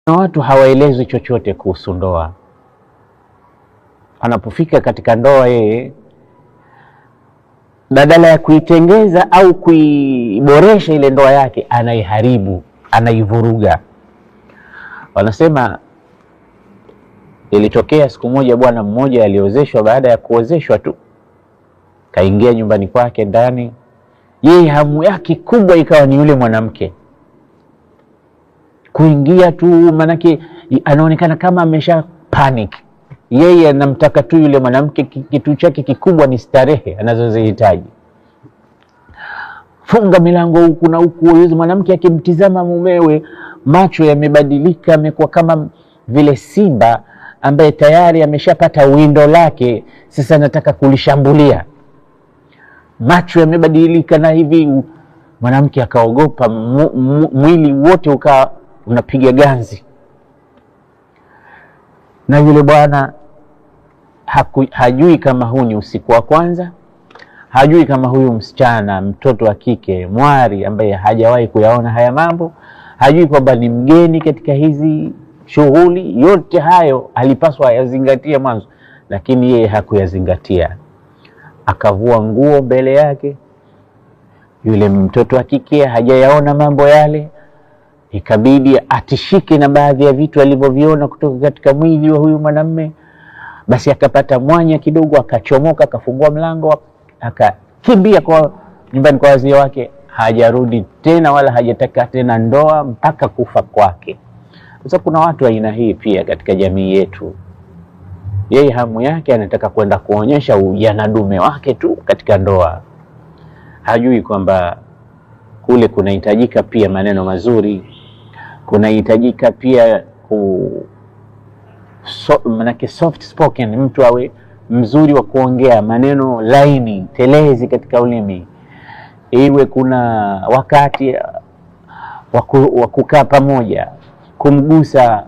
Na watu hawaelezwi chochote kuhusu ndoa. Anapofika katika ndoa, yeye badala ya kuitengeza au kuiboresha ile ndoa yake, anaiharibu, anaivuruga. Wanasema ilitokea siku moja bwana mmoja aliozeshwa. Baada ya kuozeshwa tu, kaingia nyumbani kwake ndani, yeye hamu yake kubwa ikawa ni yule mwanamke. Kuingia tu, manake anaonekana kama amesha panic. Yeye anamtaka tu yule mwanamke, kitu chake kikubwa ni starehe anazozihitaji. Funga milango huku na huku. Yule mwanamke akimtizama mumewe, macho yamebadilika, amekuwa kama vile simba ambaye tayari ameshapata windo lake, sasa anataka kulishambulia. Macho yamebadilika na hivi, mwanamke akaogopa, mwili wote ukawa unapiga ganzi. Na yule bwana hajui kama huu ni usiku wa kwanza, hajui kama huyu msichana, mtoto wa kike mwari ambaye hajawahi kuyaona haya mambo, hajui kwamba ni mgeni katika hizi shughuli. Yote hayo alipaswa ayazingatie mwanzo, lakini yeye hakuyazingatia. Akavua nguo mbele yake. Yule mtoto wa kike hajayaona mambo yale, ikabidi atishike na baadhi ya vitu alivyoviona kutoka katika mwili wa huyu mwanamume. Basi akapata mwanya kidogo, akachomoka, akafungua mlango, akakimbia kwa nyumbani kwa wazee wake. Hajarudi tena wala hajataka tena ndoa mpaka kufa kwake. Sasa kuna watu wa aina hii pia katika jamii yetu. Yeye hamu yake anataka kwenda kuonyesha ujana dume wake tu katika ndoa. Hajui kwamba kule kunahitajika pia maneno mazuri, kunahitajika pia manake soft spoken, mtu awe mzuri wa kuongea, maneno laini telezi katika ulimi. Iwe kuna wakati wa kukaa pamoja, kumgusa,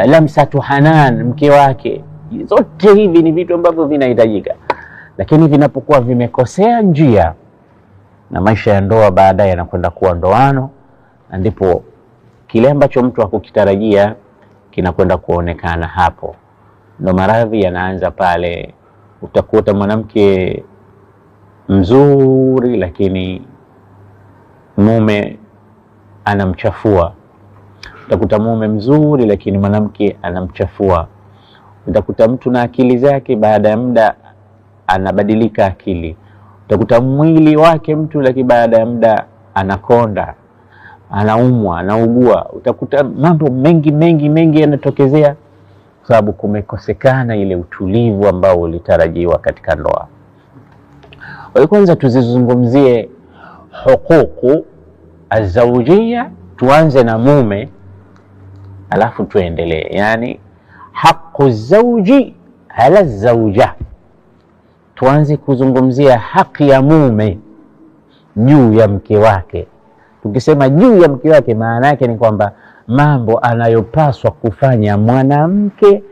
lamsatu hanan mke wake. Zote hivi ni vitu ambavyo vinahitajika, lakini vinapokuwa vimekosea njia, na maisha ya ndoa baadaye yanakwenda kuwa ndoano, na ndipo kile ambacho mtu hakukitarajia kinakwenda kuonekana. Hapo ndo maradhi yanaanza pale. Utakuta mwanamke mzuri lakini mume anamchafua. Utakuta mume mzuri lakini mwanamke anamchafua. Utakuta mtu na akili zake, baada ya muda anabadilika akili. Utakuta mwili wake mtu, lakini baada ya muda anakonda, anaumwa, anaugua. Utakuta mambo mengi yanatokezea kwa sababu kumekosekana ile utulivu ambao ulitarajiwa katika ndoa. Kwa kwanza tuzizungumzie hukuku azawjia. Tuanze na mume alafu tuendelee. Yani haqu zawji ala zawja. Tuanze kuzungumzia haki ya mume juu ya mke wake. Tukisema juu ya mke wake, maana yake ni kwamba mambo anayopaswa kufanya mwanamke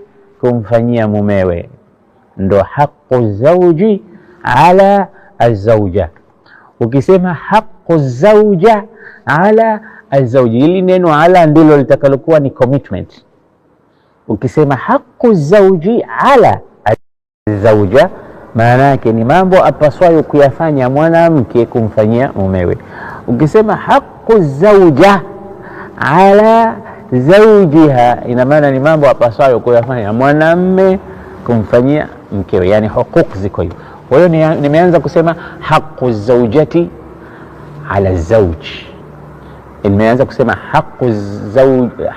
kumfanyia mumewe, ndo haqu zawji ala azawja. Ukisema haqu zawja ala azawji, hili neno ala ndilo litakalokuwa ni commitment. Ukisema haqu zawji ala azawja, maana yake ni mambo apaswayo kuyafanya mwanamke kumfanyia mumewe. Ukisema haqu zawja ala zawjiha, ina maana ni mambo apaswayo kuyafanya mwanamme kumfanyia mkewe, yani huquq ziko hiyo. Kwa hiyo nimeanza kusema haqu zawjati ala zawj, nimeanza kusema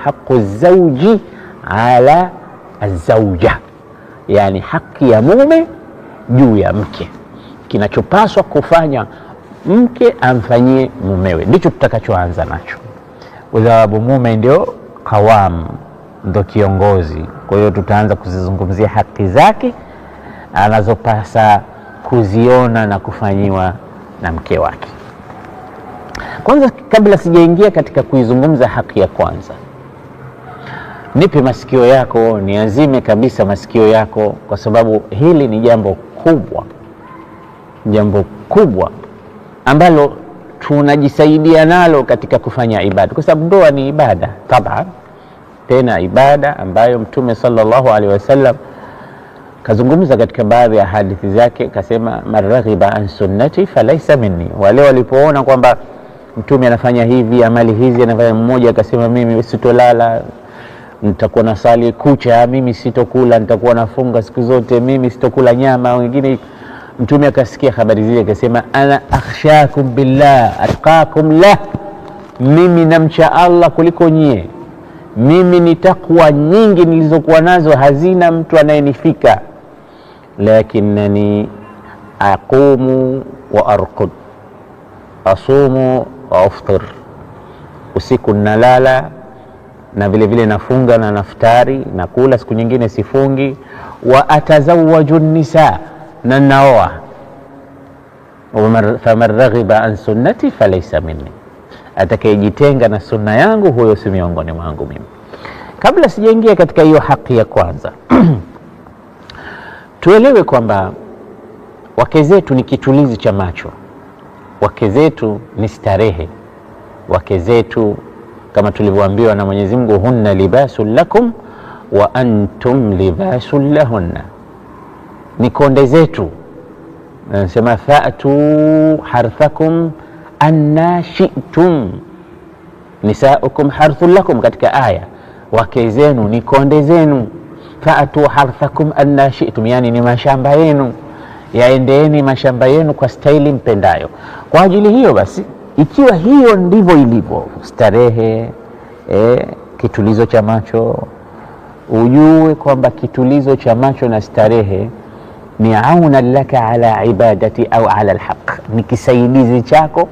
haqu zawji ala azawja, yani haki ya mume juu ya mke. Kinachopaswa kufanya mke amfanyie mumewe ndicho tutakachoanza nacho, kwa sababu mume ndio kawam, ndio kiongozi. Kwa hiyo tutaanza kuzizungumzia haki zake anazopasa kuziona na kufanyiwa na mke wake. Kwanza, kabla sijaingia katika kuizungumza haki ya kwanza, nipe masikio yako, niazime kabisa masikio yako, kwa sababu hili ni jambo kubwa ambalo tunajisaidia nalo katika kufanya ibada, kwa sababu ndoa ni ibada taban. tena ibada ambayo Mtume sallallahu alaihi wasallam kazungumza katika baadhi ya hadithi zake, kasema man raghiba an sunnati falaysa minni. Wale walipoona kwamba Mtume anafanya hivi, amali hizi anafanya, mmoja akasema mimi sitolala, nitakuwa nasali kucha, mimi sitokula, nitakuwa nafunga siku zote, mimi sitokula nyama. Wengine Mtume akasikia habari zile akasema ana akhshakum billah atqakum lah, mimi namcha Allah kuliko nyie, mimi ni takwa nyingi nilizokuwa nazo hazina mtu anayenifika, lakinnani aqumu wa arqud asumu wa aftir, usiku nalala na vile vile nafunga na naftari, nakula, siku nyingine sifungi. Wa atazawwaju nisa, na naoa. Faman raghiba an sunnati falaysa minni, atakayejitenga na sunna yangu huyo si miongoni mwangu mimi. Kabla sijaingia katika hiyo haki ya kwanza tuelewe kwamba wake zetu ni kitulizi cha macho, wake zetu ni starehe, wake zetu kama tulivyoambiwa na Mwenyezi Mungu, hunna libasul lakum wa antum libasul lahunna, ni konde zetu. Nasema fa'tu harthakum anna shi'tum nisaukum harthun lakum, katika aya, wake zenu ni konde zenu. Fa'tu harthakum anna shi'tum, yani ni mashamba yenu, yaendeeni mashamba yenu kwa staili mpendayo. Kwa ajili hiyo basi, ikiwa hiyo ndivyo ilivyo starehe, kitulizo cha macho, ujue kwamba kitulizo cha macho na starehe ni auna laka ala ibadati au ala alhaq, ni kisaidizi chako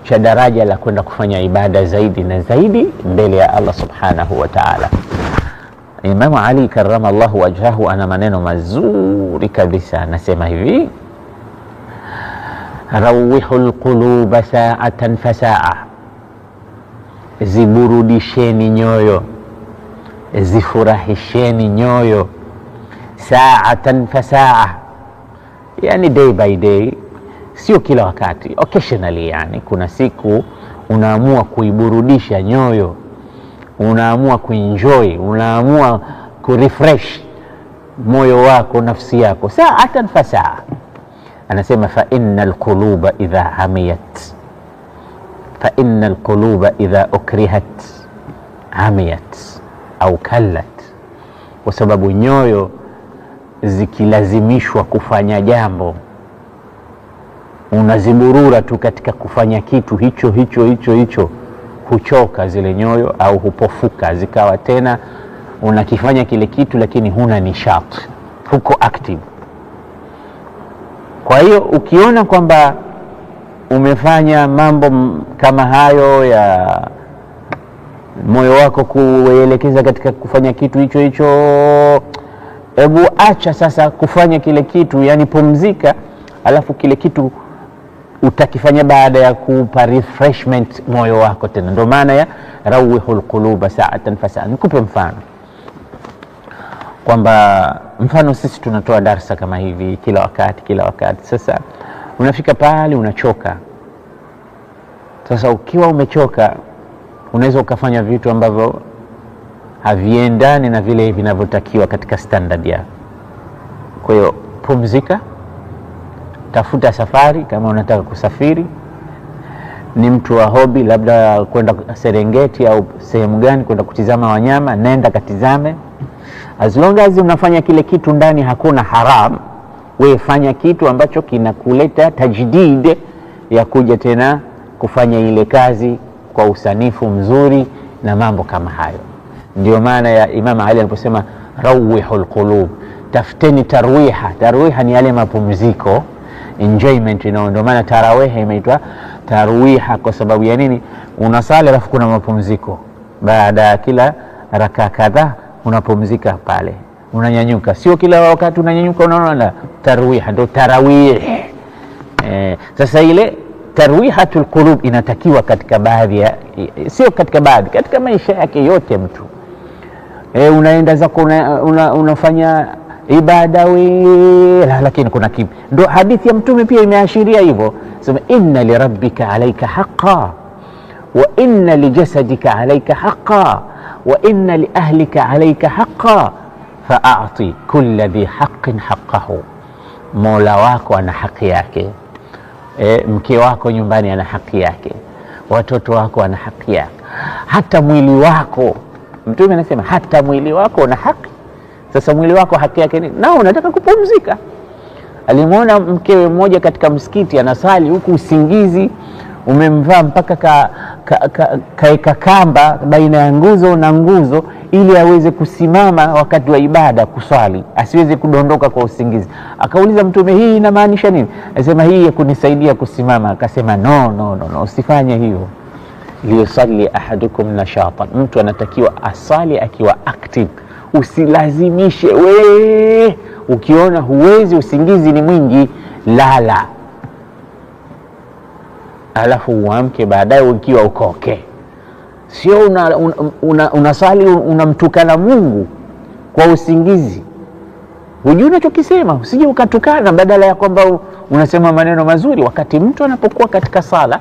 cha daraja la kwenda kufanya ibada zaidi na zaidi mbele ya Allah subhanahu wa ta'ala. Imam Ali karramallahu wajhahu ana maneno mazuri kabisa, anasema hivi: rawihul quluba sa'atan fasa'a, ziburudisheni nyoyo, zifurahisheni nyoyo, sa'atan fasa'a, yani day by day, sio kila wakati, occasionally. Yani kuna siku unaamua kuiburudisha nyoyo, unaamua kuenjoy, unaamua kurefresh moyo wako, nafsi yako, sa'atan fasa'a. Anasema fa innal quluba idha hamiyat, fa innal quluba idha ukrihat hamiyat au kallat, kwa sababu nyoyo zikilazimishwa kufanya jambo, unaziburura tu katika kufanya kitu hicho, huchoka zile nyoyo au hupofuka, zikawa tena unakifanya kile kitu lakini huna nishati, huko active. Kwa hiyo ukiona kwamba umefanya mambo kama hayo ya moyo wako kuelekeza katika kufanya kitu hicho, hebu acha sasa kufanya kile kitu, yani pumzika, alafu kile kitu utakifanya baada ya kupa refreshment moyo wako tena. Ndio maana ya rawihul quluba sa'atan fasa'a. Nikupe mfano kwamba, mfano sisi tunatoa darasa kama hivi kila wakati. Sasa unafika pale unachoka. Sasa ukiwa umechoka, unaweza ukafanya vitu ambavyo haviendani na vile vinavyotakiwa katika standard yako. Kwa hiyo pumzika, tafuta safari kama unataka kusafiri, ni mtu wa hobby, labda kwenda Serengeti au sehemu gani kwenda kutizama wanyama, nenda katizame. As long as unafanya kile kitu ndani hakuna haram, wewe fanya kitu ambacho kinakuleta tajdid ya kuja tena kufanya ile kazi kwa usanifu mzuri na mambo kama hayo. Ndio maana ya Imam Ali aliposema rawihul qulub, tafuteni tarwiha. Tarwiha ni yale mapumziko, enjoyment. Ndio maana tarawih imeitwa tarwiha, kwa sababu ya nini? Unasali alafu kuna mapumziko, baada ya kila raka kadhaa unapumzika pale, unanyanyuka. Sio kila wakati unanyanyuka, unaona. Tarwiha ndio tarawih. Sasa ile tarwihatul qulub inatakiwa katika baadhi ya, sio katika baadhi, katika maisha yake yote mtu. Unaenda zako unafanya ibada lakini kuna kipi? Ndio hadithi ya Mtume pia imeashiria hivyo, sema inna lirabbika alayka haqqan wa inna lijasadika alayka haqqan wa inna li ahlika alayka haqqan fa'ati kulli dhi haqqin haqqahu. Mola wako ana haki yake, mke wako nyumbani ana haki yake, watoto wako ana haki yake, hata mwili wako. Mtume anasema hata mwili wako una haki. Sasa mwili wako haki yake nini? Nao unataka kupumzika. Alimwona mkewe mmoja katika msikiti anasali, huku usingizi umemvaa mpaka kaeka kamba baina ya nguzo na nguzo, ili aweze kusimama wakati wa ibada kuswali, asiweze kudondoka kwa usingizi. Akauliza Mtume, hii inamaanisha nini? Anasema hii ya kunisaidia kusimama. Akasema no, usifanye hiyo. Liyusalli ahadukum nashatan, mtu anatakiwa asali akiwa active. Usilazimishe we, ukiona huwezi, usingizi ni mwingi, lala, alafu uamke baadaye ukiwa ukoke. Sio unasali unamtukana Mungu kwa usingizi, hujui unachokisema, usije ukatukana, badala ya kwamba unasema maneno mazuri. Wakati mtu anapokuwa katika sala,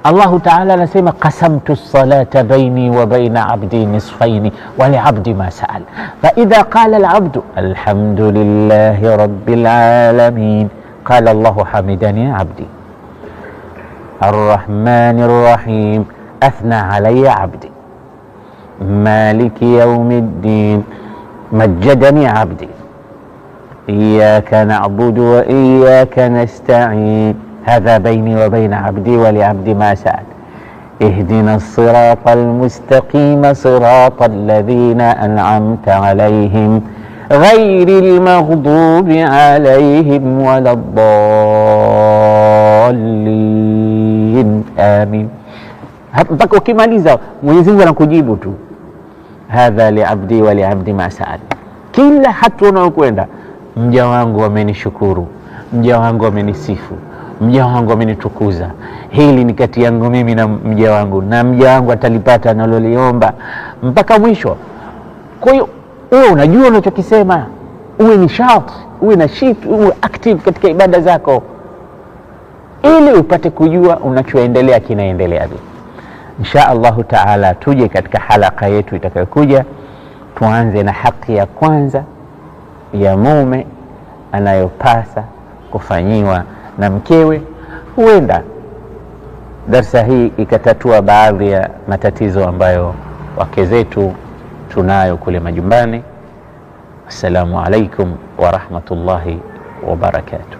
Allahu Ta'ala anasema qasamtu salata baini wa baina abdi nisfaini wa li abdi ma sa'al, fa idha qala al abdu alhamdulillahi rabbil alamin qala Allahu hamidani abdi arrahmanir rahim athna alayya abdi maliki yawmiddin majjadani abdi iyyaka na'budu wa iyyaka nasta'in hadha baini wa baina abdi wa li abdi ma sa'al ihdina as-siratal mustaqim siratal ladhina an'amta alayhim ghayril maghdubi alayhim waladdallin amin. Mpaka ukimaliza Mwenyezi Mungu anakujibu tu hadha li abdi wa li abdi ma sa'al. Kila hatua unayokwenda, mja wangu amenishukuru, mja wangu amenisifu, mja wangu amenitukuza, hili ni kati yangu mimi na mja wangu, na mja wangu atalipata analoliomba, mpaka mwisho. Kwa hiyo wewe unajua unachokisema, uwe ni sharti, uwe na shit, uwe active katika ibada zako, ili upate kujua unachoendelea kinaendelea vipi. Insha Allahu Ta'ala tuje katika halaka yetu itakayokuja, tuanze na haki ya kwanza ya mume anayopasa kufanyiwa na mkewe. Huenda darsa hii ikatatua baadhi ya matatizo ambayo wake zetu tunayo kule majumbani. Assalamu alaikum wa rahmatullahi wa barakatuh.